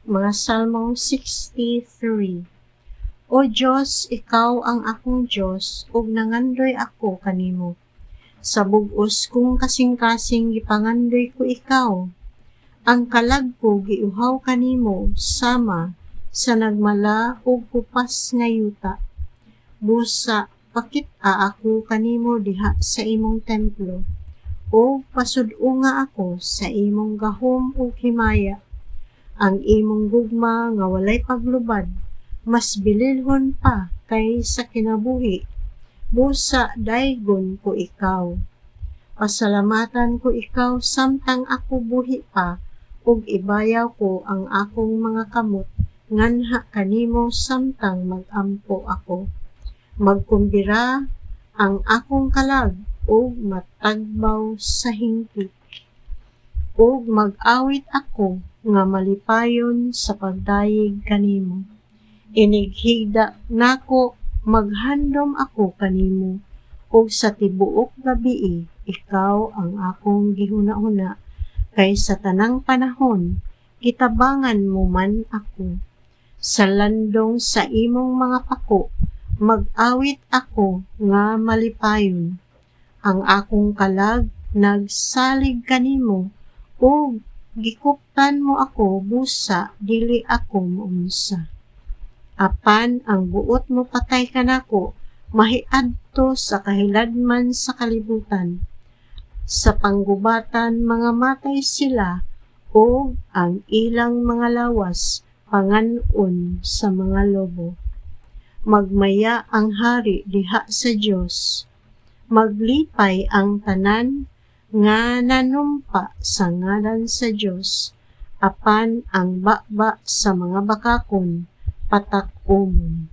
Mga Salmong 63. O Diyos, ikaw ang akong Diyos, ug nangandoy ako kanimo. Sa bug-os kong kasing-kasing gipangandoy ko ikaw. Ang kalag ko giuhaw kanimo sama sa nagmala ug kupas nga yuta. Busa pakit-a ako kanimo diha sa imong templo. O pasud-unga ako sa imong gahom ug himaya. Ang imong gugma nga walay paglubad, mas bililhon pa kay sa kinabuhi. Busa daygon ko ikaw. Pasalamatan ko ikaw samtang ako buhi pa, ug ibayaw ko ang akong mga kamot nganha kanimo samtang magampo ako. Magkumbira ang akong kalag ug matagbaw sa hingpit. Ug mag-awit ako nga malipayon sa pagdayeg kanimo. Inighigda nako maghandom ako kanimo, ug sa tibuok gabii ikaw ang akong gihuna-huna, kay sa tanang panahon kitabangan mo man ako. Sa landong sa imong mga pako mag-awit ako nga malipayon. Ang akong kalag nagsalig kanimo, ug gikuptan mo ako busa dili ako maunsa. Apan ang buot mo patay kanako, mahiadto sa kahiladman sa kalibutan. Sa panggubatan mga matay sila, o ang ilang mga lawas pangan-on sa mga lobo. Magmaya ang hari diha sa Dios. Maglipay ang tanan nga nanumpa sa ngalan sa Dios, apan ang bakba sa mga bakakon patak-umon.